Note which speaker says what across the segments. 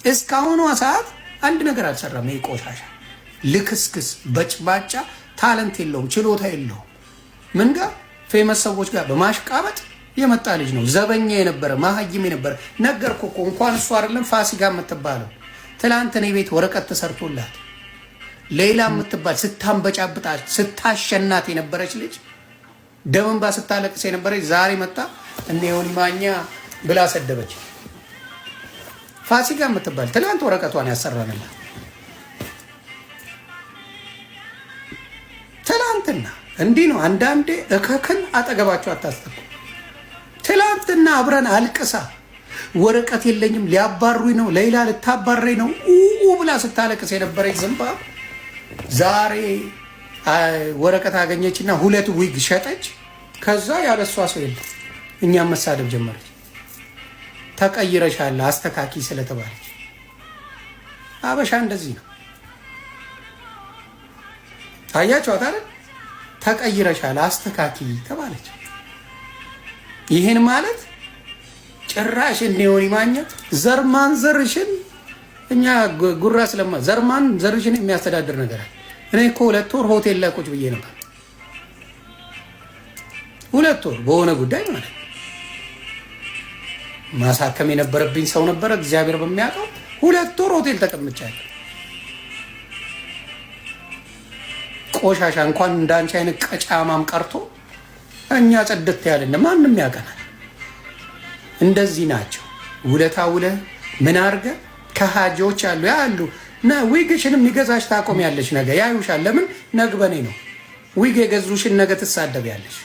Speaker 1: እስካሁኗ ሰዓት አንድ ነገር አልሰራም። ይሄ ቆሻሻ ልክስክስ በጭባጫ ታለንት የለውም፣ ችሎታ የለውም። ምን ጋር ፌመስ ሰዎች ጋር በማሽቃበጥ የመጣ ልጅ ነው። ዘበኛ የነበረ መሀይም የነበረ ነገርኩ እኮ እንኳን እሱ አይደለም ፋሲካ የምትባለው ትላንት እኔ ቤት ወረቀት ተሰርቶላት ሌላ የምትባል ስታንበጫብጣ ስታሸናት የነበረች ልጅ ደምንባ ስታለቅስ የነበረች ዛሬ መጣ እነ ዮኒ ማኛ ብላ ሰደበች። ፋሲካ የምትባል ትላንት ወረቀቷን ያሰራንላት ትላንትና እንዲህ ነው። አንዳንዴ እከክን አጠገባቸው አታስጠቁ። ትላንትና አብረን አልቅሳ ወረቀት የለኝም ሊያባሩኝ ነው ሌላ ልታባረኝ ነው ብላ ስታለቅስ የነበረች ዝንባ ዛሬ ወረቀት አገኘችና 2 ዊግ ሸጠች። ከዛ ያለሷ ሰው የለም። እኛም መሳደብ ጀመረች። ተቀይረሻል አስተካኪ ስለተባለች። አበሻ እንደዚህ ነው። ታያችኋት አይደል? ተቀይረሻል አስተካኪ ተባለች። ይሄን ማለት ጭራሽ ዮኒ ማኛ ዘርማን ዘርሽን እኛ ጉራ ስለማ ዘርማን ዘርሽን የሚያስተዳድር ነገር አለ። እኔ እኮ 2 ወር ሆቴል ላይ ቁጭ ብዬ ነበር። 2 ወር በሆነ ጉዳይ ማለት ማሳከም የነበረብኝ ሰው ነበረ። እግዚአብሔር በሚያውቀው 2 ወር ሆቴል ተቀምጫለሁ። ቆሻሻ እንኳን እንዳንቺ አይነት ቀጫማም ቀርቶ እኛ ጽድት ያለን ማንም ያቀናል። እንደዚህ ናቸው። ውለታ ውለ ምን አርገ ከሃጆች አሉ ያሉ ና ዊግሽን የሚገዛሽ ታቆሚያለሽ። ነገ ያዩሻል። ለምን ነግበኔ ነው ዊግ የገዙሽን ነገ ትሳደቢያለሽ።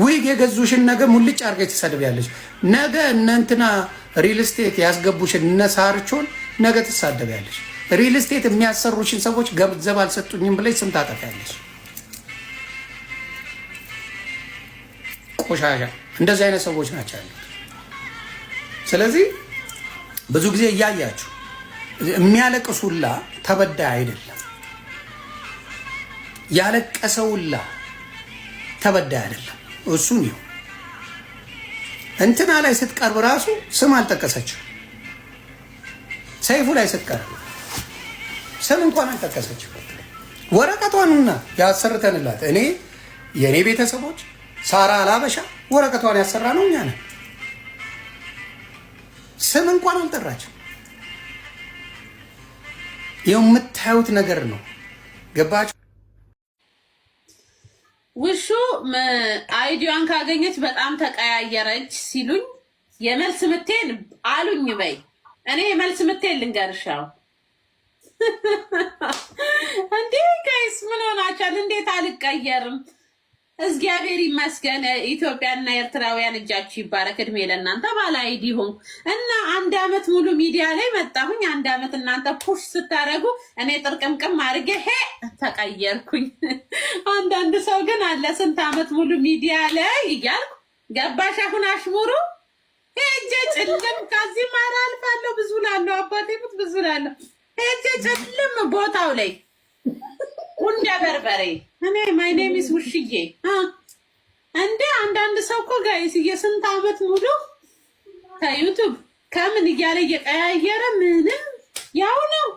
Speaker 1: ዊግ የገዙሽን ነገ ሙልጭ አርገሽ ትሳደቢያለሽ። ነገ እነንትና ሪል ስቴት ያስገቡሽን እነ ሳርቾን ነገ ትሳደቢያለሽ። ሪል ስቴት የሚያሰሩሽን ሰዎች ገንዘብ አልሰጡኝም ብለሽ ስም ታጠፊያለሽ። ቆሻሻ እንደዚህ አይነት ሰዎች ናቸው ያሉት። ስለዚህ ብዙ ጊዜ እያያችሁ የሚያለቅሱላ ተበዳይ አይደለም፣ ያለቀሰውላ ተበዳይ አይደለም። እሱን ይኸው እንትና ላይ ስትቀርብ ራሱ ስም አልጠቀሰችው። ሰይፉ ላይ ስትቀርብ ስም እንኳን አልጠቀሰችው። ወረቀቷንና ያሰርተንላት እኔ የእኔ ቤተሰቦች ሳራ አላበሻ ወረቀቷን ያሰራ ነው እኛ ነን። ስም እንኳን አልጠራችም። የምታዩት ነገር ነው። ገባችሁ?
Speaker 2: ውሹ አይዲዋን ካገኘች በጣም ተቀያየረች ሲሉኝ የመልስ ምቴን አሉኝ በይ። እኔ የመልስ ምቴን ልንገርሻው። እንዴ ጋይስ ምን ሆናችኋል? እንዴት አልቀየርም? እግዚአብሔር ይመስገን። ኢትዮጵያና ኤርትራውያን እጃችሁ ይባረክ። እድሜ ለእናንተ ባለ አይዲ ሆንኩ እና 1 አመት ሙሉ ሚዲያ ላይ መጣሁኝ። 1 አመት እናንተ ፑሽ ስታደርጉ እኔ ጥርቅምቅም አድርጌ ተቀየርኩኝ። አንዳንድ ሰው ግን አለ ስንት አመት ሙሉ ሚዲያ ላይ እያልኩ ገባሽ። አሁን አሽሙሩ ሄጄ ጭልም ከዚህ ማራ አልፋለሁ። ብዙ ላለሁ አባቴ ሙት ብዙ ላለሁ ሄጄ ጭልም ቦታው ላይ እንደ በርበሬ እኔ ማይ ኔም ኢዝ ውሽዬ እንደ አንዳንድ ሰው እኮ ጋይስ የስንት አመት ሙሉ ከዩቱብ ከምን እያለ እየቀያየረ ምንም ያው ነው።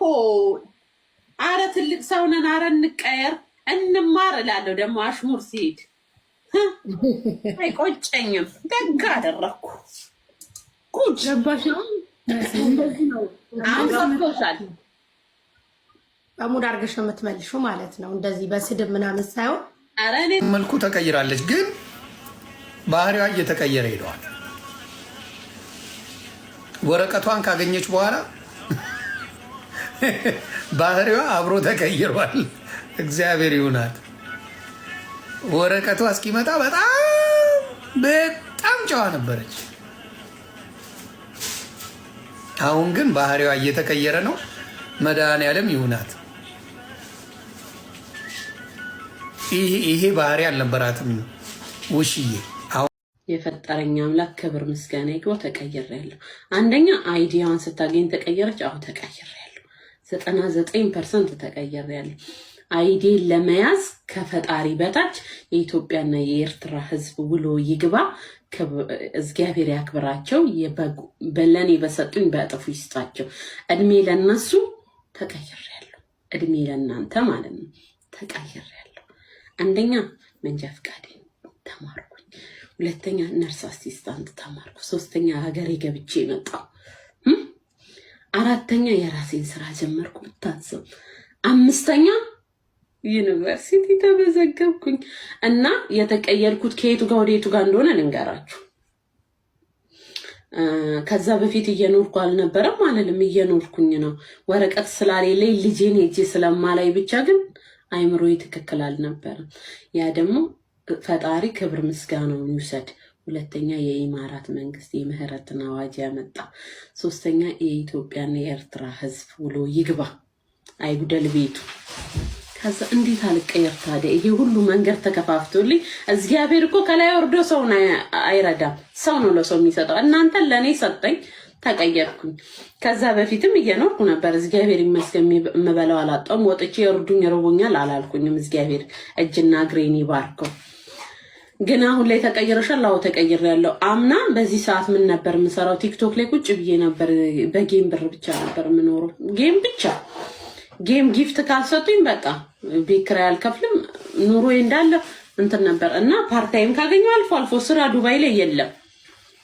Speaker 2: አረ ትልቅ ሰው ነን፣ አረ እንቀየር እንማር እላለሁ። ደግሞ አሽሙር ሲሄድ አይቆጨኝም። ደግ አደረኩ። ጉድ
Speaker 3: ገባሽ ነው። እንደዚህ ነው።
Speaker 2: አሁን ሰጥቶሻል።
Speaker 3: በሙድ አድርገሽ ነው የምትመልሺው ማለት ነው። እንደዚህ በስድብ ምናምን ሳይሆን
Speaker 2: ኧረ እኔ
Speaker 1: መልኩ ተቀይራለች፣ ግን ባህሪዋ እየተቀየረ ሄደዋል። ወረቀቷን ካገኘች በኋላ ባህሪዋ አብሮ ተቀይሯል። እግዚአብሔር ይሁናት። ወረቀቷ እስኪመጣ በጣም ጨዋ ነበረች። አሁን ግን ባህሪዋ እየተቀየረ ነው። መድኃኒዓለም ይሁናት። ይሄ ባህሪ አልነበራትም ውሽዬ።
Speaker 2: የፈጠረኝ አምላክ ክብር ምስጋና ይግባው። ተቀይሬያለሁ። አንደኛ አይዲያዋን ስታገኝ ተቀየረች። አሁን ተቀይሬያለሁ። 99% ተቀይሬያለሁ። አይዲን ለመያዝ ከፈጣሪ በታች የኢትዮጵያና የኤርትራ ሕዝብ ውሎ ይግባ እግዚአብሔር ያክብራቸው። በለኔ በሰጡኝ በእጥፉ ይስጣቸው። እድሜ ለነሱ ተቀይሬያለሁ። እድሜ ለእናንተ ማለት ነው። ተቀይሬያለሁ። አንደኛ መንጃ ፈቃድ ተማርኩኝ። ሁለተኛ ነርስ አሲስታንት ተማርኩ። ሶስተኛ ሀገሬ ገብቼ መጣሁ። አራተኛ የራሴን ስራ ጀመርኩ። ብታስብ አምስተኛ ዩኒቨርሲቲ ተመዘገብኩኝ። እና የተቀየርኩት ከየቱ ጋር ወደ የቱ ጋር እንደሆነ ልንገራችሁ። ከዛ በፊት እየኖርኩ አልነበረም አለልም፣ እየኖርኩኝ ነው። ወረቀት ስላሌለኝ ልጄን ሄጄ ስለማላይ ብቻ ግን አይምሮዬ ትክክል አልነበረም። ያ ደግሞ ፈጣሪ ክብር ምስጋናውን ይውሰድ። ሁለተኛ የኢማራት መንግስት የምህረትን አዋጅ ያመጣ። ሶስተኛ የኢትዮጵያና የኤርትራ ህዝብ ውሎ ይግባ አይጉደል ቤቱ። ከዛ እንዴት አልቀየር ታዲያ? ይሄ ሁሉ መንገድ ተከፋፍቶልኝ። እግዚአብሔር እኮ ከላይ ወርዶ ሰውን አይረዳም፣ ሰው ነው ለሰው የሚሰጠው። እናንተን ለእኔ ሰጠኝ፣ ተቀየርኩኝ። ከዛ በፊትም እየኖርኩ ነበር። እግዚአብሔር ይመስገን የምበላው አላጣሁም። ወጥቼ የርዱኝ ርቦኛል አላልኩኝም። እግዚአብሔር እጅና እግሬን ይባርከው። ግን አሁን ላይ ተቀይረሻል? አዎ ተቀይሬያለሁ። አምና በዚህ ሰዓት ምን ነበር የምሰራው? ቲክቶክ ላይ ቁጭ ብዬ ነበር። በጌም ብር ብቻ ነበር የምኖረው። ጌም ብቻ ጌም ጊፍት ካልሰጡኝ በቃ ቤት ኪራይ አልከፍልም። ኑሮዬ እንዳለ እንትን ነበር እና ፓርታይም ካገኘው አልፎ አልፎ ስራ ዱባይ ላይ የለም።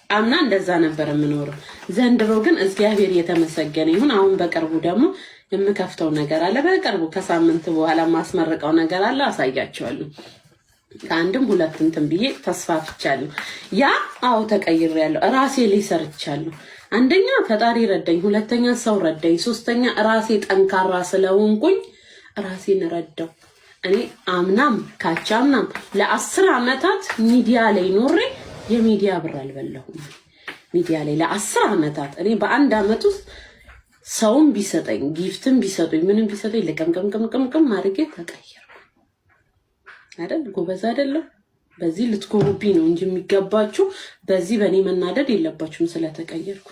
Speaker 2: አምና እንደዛ ነበር የምኖረው። ዘንድሮ ግን እግዚአብሔር የተመሰገነ ይሁን። አሁን በቅርቡ ደግሞ የምከፍተው ነገር አለ። በቅርቡ ከሳምንት በኋላ ማስመረቀው ነገር አለ። አሳያቸዋለሁ። ከአንድም ሁለት እንትን ብዬ ተስፋፍቻለሁ። ያ አዎ ተቀይሬያለሁ። ራሴ ላይ ሰርቻለሁ። አንደኛ ፈጣሪ ረዳኝ፣ ሁለተኛ ሰው ረዳኝ፣ ሶስተኛ ራሴ ጠንካራ ስለሆንኩኝ ራሴን ረዳው። እኔ አምናም ካቻምናም ለ10 ዓመታት ሚዲያ ላይ ኖሬ የሚዲያ ብር አልበላሁም። ሚዲያ ላይ ለ10 ዓመታት እኔ በአንድ ዓመት ውስጥ ሰውም ቢሰጠኝ ጊፍትም ቢሰጡኝ ምንም ቢሰጡኝ ለቀምቀምቀምቀም አድርጌ ተቀየርኩ። አይደል? ጎበዝ አይደለም? በዚህ ልትኮሩብኝ ነው እንጂ የሚገባችሁ በዚህ በእኔ መናደድ የለባችሁም ስለተቀየርኩ።